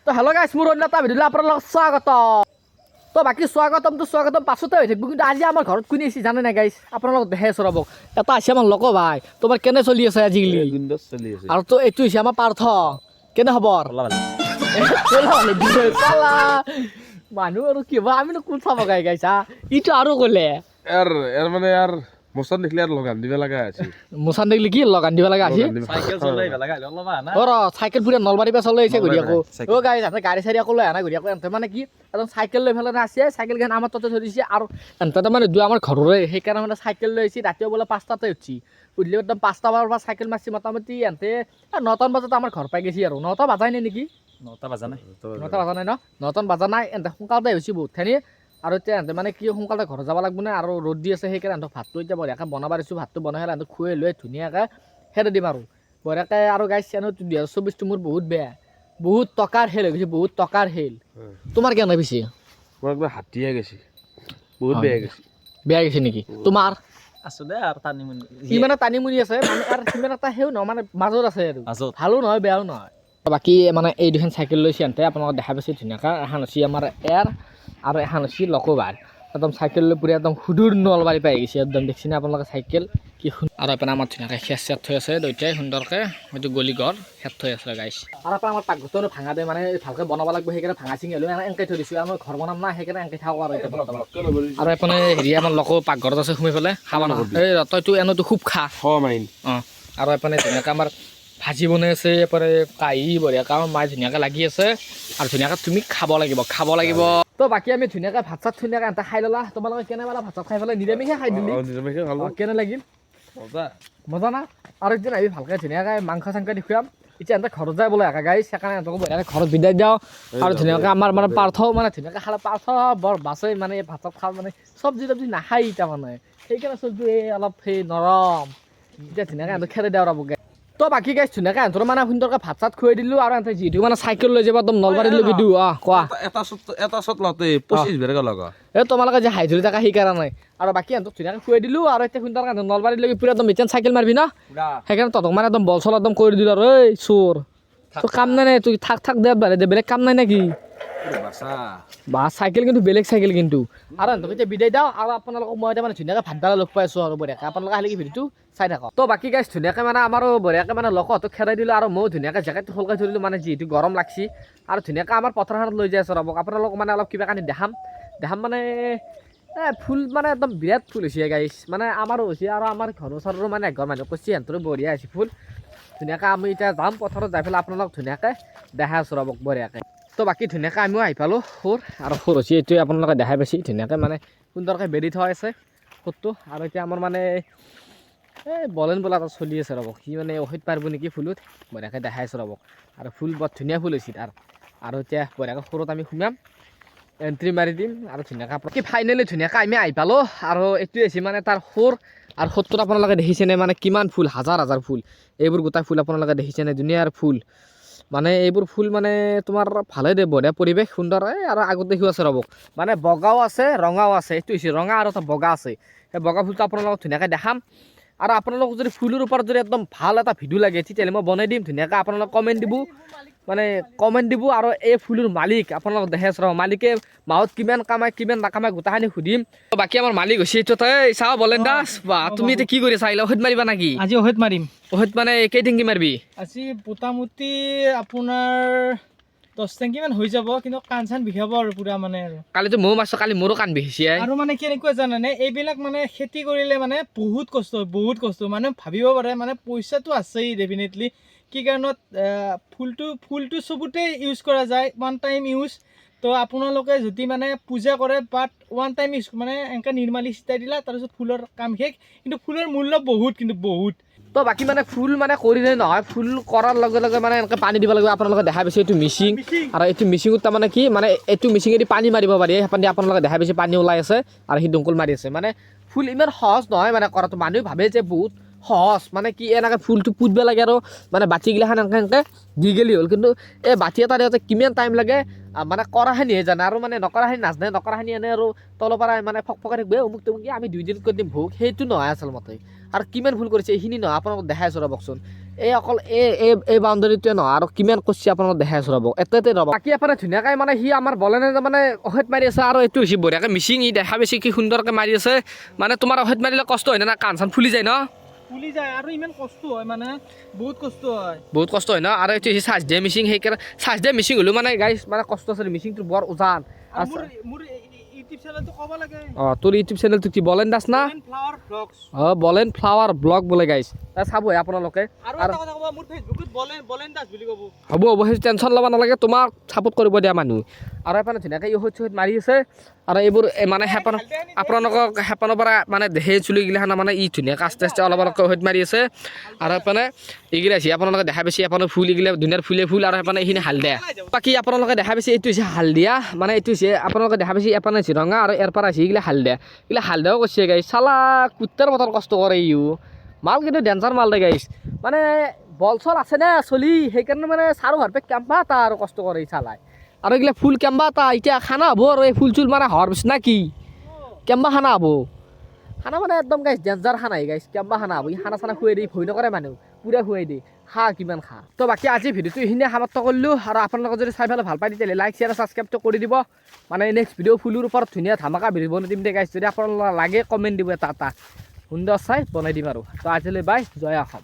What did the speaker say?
তো হেল্ল' গাইছ মোৰ অন্য এটা ভিডিঅ'লৈ আপোনালোকক স্বাগতম তো বাকী স্বাগতম পাছতে হৈ থাকিব কিন্তু আজি আমাৰ ঘৰত কোনে আহিছে জানে নাই গাইছ আপোনালোকক দেখাই আছোঁ ৰ'ব এটা আহিছে আমাৰ লক ভাই তোমাৰ কেনে চলি আছে আজিকালি আৰু তো এইটো হৈছে আমাৰ পাৰ্থ কেনে খবৰ মানুহ আৰু কিবা আমিনো কোন চাব গাই গাইছা ইটো আৰু ক'লে यार মানে यार মোছন দেখিলে আৰু লগান দিব লগা আছে মোছান দেখিলে কি লগান দিব লগা আছে সাইকেল চলাই লাগা অলবা না অ চাইকেল পুৰা নলবাৰীৰ পৰা চলাই আহিছে ঘূৰি আকৌ অ গাড়ী তাতে গাড়ী চাড়ী আকৌ লৈ আনা ঘূৰি আকৌ এন্তে মানে কি একদম চাইকেল লৈ পেলাই আছে চাইকেলখন আমাৰ তাতে থৈ দিছে আৰু এন্তে মানে আমাৰ ঘৰৰে সেইকাৰণে মানে চাইকেল লৈ আহিছে ৰাতিও বোলে 5টাতে উঠছি উঠিলে একদম 5টা বজাৰ পৰা চাইকেল মাৰছি মোটামুটি এন্তে 9টামান বজাত আমাৰ ঘৰ পাই গৈছি আৰু 9টা বাজাই নাই নেকি 9টা বাজা নাই 9টা বাজা নাই ন 9টামান বাজা নাই এন্তে সোনকালতে হৈছে বহুতখিনি আৰু এতিয়া এন্তে মানে কি সোনকালে ঘৰ যাব লাগব না আৰু ৰ'দ দি আছে সেইকাৰণে এন্তে ভাতটো এতিয়া বঢ়িয়াকৈ বনাব দিছোঁ ভাতটো বনাই হ'লে এন্তে খুৱাই লৈ ধুনীয়াকৈ খেদি দিম আৰু বঢ়িয়াকৈ আৰু গাইছ চেনেলটো 2024টো মোৰ বহুত বেয়া বহুত টকাৰ হেল হৈ গৈছে বহুত টকাৰ হেল তোমাৰ কেনে পিছে মোৰ একদম হাতীয়ে গৈছে বহুত বেয়া গৈছে নেকি তোমাৰ আছো দে আৰু টানি মুনি সিমানে টানি মুনি আছে মানে আৰু সিমান এটা সেও নহয় মানে মাজত আছে আৰু মাজত ভালো নহয় বেয়াও নহয় বাকী মানে এই দুখন চাইকেল লৈছে এন্তে আপোনালোকক দেখা পাইছে ধুনীয়াকৈ এখন হৈছে আমাৰ এয়াৰ আৰু এখন হৈছে লকোবাৰ একদম চাইকেল লৈ পুৰা একদম সুদূৰ নলবাৰী পাই গৈছে একদম দেখিছেনে আপোনালোকে চাইকেল কি আৰু আপোনাৰ আমাৰ ধুনীয়াকৈ খেৰ চেৰ থৈ আছে দুইটাই সুন্দৰকৈ হয়তো গলি ঘৰ খেৰ থৈ আছে গাইছ আৰু আপোনাৰ আমাৰ পাকঘৰটো ভাঙা দিয়ে মানে ভালকৈ বনাব লাগিব সেইকাৰণে ভাঙা চিঙি হ'লেও এনেকৈ থৈ দিছোঁ আমাৰ ঘৰ বনাম না সেইকাৰণে এনেকৈ থাকোঁ আৰু আৰু এইপিনে হেৰি আমাৰ লকো পাকঘৰত আছে সোমাই পেলাই খাব নহয় এই তইতো এনেতো খুব খা মাইন অঁ আৰু এইপিনে ধুনীয়াকৈ আমাৰ ভাজি বনাই আছে এপাৰে কাঁহী বঢ়িয়াকৈ আমাৰ মায়ে ধুনীয়াকৈ লাগি আছে আৰু ধুনীয়াকৈ তুমি খাব লাগিব তো বাকী আমি ধুনীয়াকৈ ভাত চাত ধুনীয়াকৈ এটা খাই ল'লা তোমালোকে কেনে পালা ভাত চাত খাই পেলাই নিৰামিষে খাই দিলি কেনে লাগিল মজা না আৰু এতিয়া আমি ভালকৈ ধুনীয়াকৈ মাংস চাংস দেখুৱাম এতিয়া এহঁতে ঘৰত যায় বোলে একা গাড়ী সেইকাৰণে এহঁতক বঢ়িয়াকৈ ঘৰত বিদায় দিওঁ আৰু ধুনীয়াকৈ আমাৰ মানে পাৰ্থও মানে ধুনীয়াকৈ খালে পাৰ্থ বৰ বাছে মানে ভাত চাত খাওঁ মানে চব্জি তব্জি নাখায় তাৰমানে সেইকাৰণে চব্জি অলপ সেই নৰম এতিয়া ধুনীয়াকৈ এহঁতক খেদি দিওঁ ৰ'বগৈ তো বাকী গাইছ ধুনীয়াকৈ এহঁতৰ মানে সুন্দৰকৈ ভাত চাত খুৱাই দিলোঁ আৰু এহঁতে যিটো মানে চাইকেল লৈ যাব একদম নলবাৰীলৈকে দিওঁ কোৱা এটা চট লওঁতে 25 বেৰকে লগা এই তোমালোকে যে হাই ধৰি থকা সেইকাৰণে আৰু বাকী এহঁতক ধুনীয়াকৈ খুৱাই দিলোঁ আৰু এতিয়া সুন্দৰকৈ নলবাৰীলৈকে পুৰা একদম মিটান চাইকেল মাৰিবি ন সেইকাৰণে তহঁতক মানে একদম বল চল একদম কৰি দিলোঁ আৰু এই চোৰ তোৰ কাম নাই তুই থাক দে বেলেগ কাম নাই নেকি বা চাইকেল কিন্তু বেলেগ চাইকেল কিন্তু আৰু এহঁতক এতিয়া বিদায় দিওঁ আৰু আপোনালোকক মই এতিয়া মানে ধুনীয়াকৈ ভাতডালা লগ পাই আছোঁ আৰু বঢ়িয়াকৈ আপোনালোকে আহিলে কি ভিডিঅ'টো চাই থাকক তো বাকী গাইছ ধুনীয়াকৈ মানে আমাৰো বঢ়িয়াকৈ মানে লকহঁতক খেদাই দিলোঁ আৰু ময়ো ধুনীয়াকৈ জেকেটটো খোলকাই থৈ দিলোঁ মানে যিহেতু গৰম লাগছি আৰু ধুনীয়াকৈ আমাৰ পথাৰখনত লৈ যাই আছোঁ ৰ'ব আপোনালোকক মানে অলপ কিবা কানি দেখাম মানে ফুল মানে একদম বিৰাট ফুল হৈছে গাইছ মানে আমাৰো হৈছে আৰু আমাৰ ঘৰৰ ওচৰৰো মানে এঘৰ মানুহ কৈছে সিহঁতৰো বঢ়িয়া হৈছে ফুল ধুনীয়াকৈ আমি এতিয়া যাম পথাৰত যাই পেলাই আপোনালোকক ধুনীয়াকৈ দেখাই আছোঁ ৰ'ব বঢ়িয়াকৈ তো বাকী ধুনীয়াকৈ আমিও আহি পালোঁ সুৰ হৈছে এইটোৱে আপোনালোকে দেখাই পাইছে ধুনীয়াকৈ মানে সুন্দৰকৈ বেৰি থোৱা আছে সুৰটো আৰু এতিয়া আমাৰ মানে এই বলেন বোলা এটা চলি আছে ৰ'ব সি মানে ঔষধ পাৰিব নেকি ফুলত বঢ়িয়াকৈ দেখাই আছোঁ ৰ'ব আৰু ফুল বৰ ধুনীয়া ফুল হৈছে আৰু এতিয়া বঢ়িয়াকৈ সুৰত আমি সোমাম এণ্ট্ৰি মাৰি দিম আৰু ধুনীয়াকৈ আপোনাক ফাইনেলি ধুনীয়াকৈ আমি আহি পালোঁ আৰু এইটোৱে হৈছে মানে তাৰ সুৰ আৰু সুৰটোত আপোনালোকে দেখিছেনে মানে কিমান ফুল হাজাৰ ফুল এইবোৰ গোটাই ফুল আপোনালোকে দেখিছেনে ধুনীয়াৰ ফুল মানে এইবোৰ ফুল মানে তোমাৰ ভালে দে বঢ়িয়া পৰিৱেশ সুন্দৰ আৰু আগত দেখিও আছে ৰ'ব মানে বগাও আছে ৰঙাও আছে এইটো হৈছে ৰঙা আৰু এটা বগা আছে সেই বগা ফুলটো আপোনালোকক ধুনীয়াকৈ দেখাম আৰু আপোনালোকক যদি ফুলৰ ওপৰত যদি একদম ভাল এটা ভিডিঅ' লাগে তেতিয়াহ'লে মই বনাই দিম ধুনীয়াকৈ আপোনালোক কমেণ্ট দিব আৰু এই ফুলৰ মালিক আপোনালোকক দেখাই আছোঁ ৰ'ব মালিকে মাহত কিমান কামায় কিমান নাকামায় গোটাখিনি সুধিম বাকী আমাৰ মালিক হৈছে এইটো তই চাওঁ বলেন দাস বা তুমি এতিয়া কি কৰি আছা আহিলে ঔষধ মাৰিবা নেকি আজি ঔষধ মাৰিম ঔষধ মানে কেইটিংকি মাৰিবি আজি মোটামুটি আপোনাৰ 10 টেংকিমান হৈ যাব কিন্তু কাণ চান বিষাব আৰু পুৰা মানে আৰু কালিতো ময়ো মাৰিছোঁ কালি মোৰো কাণ বিষিছে আৰু মানে কেনেকুৱা জানানে এইবিলাক মানে খেতি কৰিলে মানে বহুত কষ্ট মানে ভাবিব পাৰে মানে পইচাটো আছেই ডেফিনেটলি কি কাৰণত ফুলটো চবতে ইউজ কৰা যায় ওৱান টাইম ইউজ তো আপোনালোকে যদি মানে পূজা কৰে বাট ওৱান টাইম ইউজ মানে এনেকৈ নিৰ্মালি ছিটাই দিলা তাৰপিছত ফুলৰ কাম শেষ কিন্তু ফুলৰ মূল্য বহুত কিন্তু বহুত তো বাকী মানে ফুল মানে কৰিলে নহয় ফুল কৰাৰ লগে লগে মানে এনেকৈ পানী দিব লাগিব আপোনালোকে দেখা পাইছে এইটো মিচিং আৰু এইটো মিচিঙত তাৰমানে কি মানে এইটো মিচিঙেদি পানী মাৰিব পাৰি সেই পানী আপোনালোকে দেখা পাইছে পানী ওলাই আছে আৰু সি দমকল মাৰি আছে মানে ফুল ইমান সহজ নহয় মানে কৰাটো মানুহে ভাবে যে বহুত সহজ মানে কি এনেকৈ ফুলটো পুতিব লাগে আৰু মানে বাতিগিলাখান এনেকৈ দি গেলি হ'ল কিন্তু এই বাতি এটা দিওঁতে কিমান টাইম লাগে মানে কৰাখিনিহে জানে আৰু মানে নকৰাখিনি নাজানে নকৰাখিনি এনে আৰু তলৰ পৰা মানে ফকফকাই থাকিব অমুক তমুক আমি 2 দিন কৰি দিম ভোগ সেইটো নহয় আচলমতে আৰু কিমান ভুল কৰিছে এইখিনি নহয় আপোনালোকক দেখাই আছোঁ ৰ'বকচোন এই অকল এই বাউণ্ডেৰীটোৱে নহয় আৰু কিমান কচি আপোনালোক দেখাই আছোঁ ৰ'ব এটাতে ৰ'ব বাকী আপোনাৰ ধুনীয়াকৈ মানে সি আমাৰ বলেনে মানে অহেত মাৰি আছে আৰু এইটো হৈছে বঢ়িয়াকৈ মিচিং ই দেখা বেছি কি সুন্দৰকৈ মাৰি আছে মানে তোমাৰ অহেত মাৰিলে কষ্ট হয় না কাণ চান ফুলি যায় ন ফুলি যায় আৰু ইমান কষ্ট হয় মানে বহুত কষ্ট হয় ন আৰু এইটো হৈছে চাৰ্জ দিয়া মিচিং সেইকাৰণে চাৰ্জ দিয়া মিচিং হ'লেও মানে গাইছ মানে কষ্ট আছে মিচিংটো বৰ উজান আৰু মোৰ ইউটিউব চেনেলটো ক'ব লাগে অঁ তোৰ ইউটিউব চেনেলটো কি বলেন দাস না ফ্লাৱাৰ ব্লগছ অঁ বলেন ফ্লাৱাৰ ব্লগ বোলে গাইছ চাবহে আপোনালোকে আৰু এটা কথা ক'ব মোৰ ফেচবুকত বলেন দাস বুলি ক'ব হ'ব সেই টেনশ্যন ল'ব নালাগে তোমাক ছাপোৰ্ট কৰিব দিয়া মানুহ আৰু এইফালে ধুনীয়াকৈ ইহঁত চহত মাৰি আছে আৰু এইবোৰ মানে হেঁপান আপোনালোকক হেঁপানৰ পৰা মানে সেই চুলিগিলাখান মানে ই ধুনীয়াকৈ আস্তে আস্তে অলপ অলপকৈ সৈত মাৰি আছে আৰু সেইপানে এইগিলা আছে আপোনালোকে দেখা পাইছে আপোনাৰ ফুল এইগিলা ধুনীয়াৰ ফুল আৰু সেইপানে এইখিনি হালধীয়া বাকী আপোনালোকে দেখা পাইছে এইটো হৈছে হালধীয়া মানে এইটো হৈছে আপোনালোকে দেখা পাইছে এপানে হৈছে ৰঙা আৰু ইয়াৰ পৰা আছে এইগিলা হালধীয়া এইগিলা হালধীয়াও কৰিছে গাইছ চালা কুত্তাৰ বতৰ কষ্ট কৰে ইও মাল কিন্তু ডেঞ্জাৰ মাল দে গাইছ মানে বল চল আছে নে চলি সেইকাৰণে মানে চাৰো হাৰপে কেম্পা এটা আৰু কষ্ট কৰে চালাই আৰু এইগিলা ফুল কেম্বা এটা এতিয়া খানা হ'ব আৰু এই ফুল চুল মানে হোৱাৰ পিছত না কি কেম্বা খানা হ'ব খানা মানে একদম গাইছ ডেঞ্জাৰ খানাই গাইছ কেম্বা খানা হ'ব ই খানা চানা খুৱাই দি ভয় নকৰে মানুহ পুৰা খুৱাই দি খা কিমান খা তো বাকী আজি ভিডিঅ'টো এইখিনিয়ে সমাপ্ত কৰিলোঁ আৰু আপোনালোকে যদি চাই পেলাই ভাল পাই তেতিয়াহ'লে লাইক শ্বেয়াৰ ছাবস্ক্ৰাইবটো কৰি দিব মানে নেক্সট ভিডিঅ' ফুলৰ ওপৰত ধুনীয়া ধামাকা ভিডিঅ' বনাই দিম দে গাইছ যদি আপোনালোকে লাগে কমেণ্ট দিব এটা সুন্দৰ চাই বনাই দিম আৰু তো আজিলৈ বাই জয় অসম।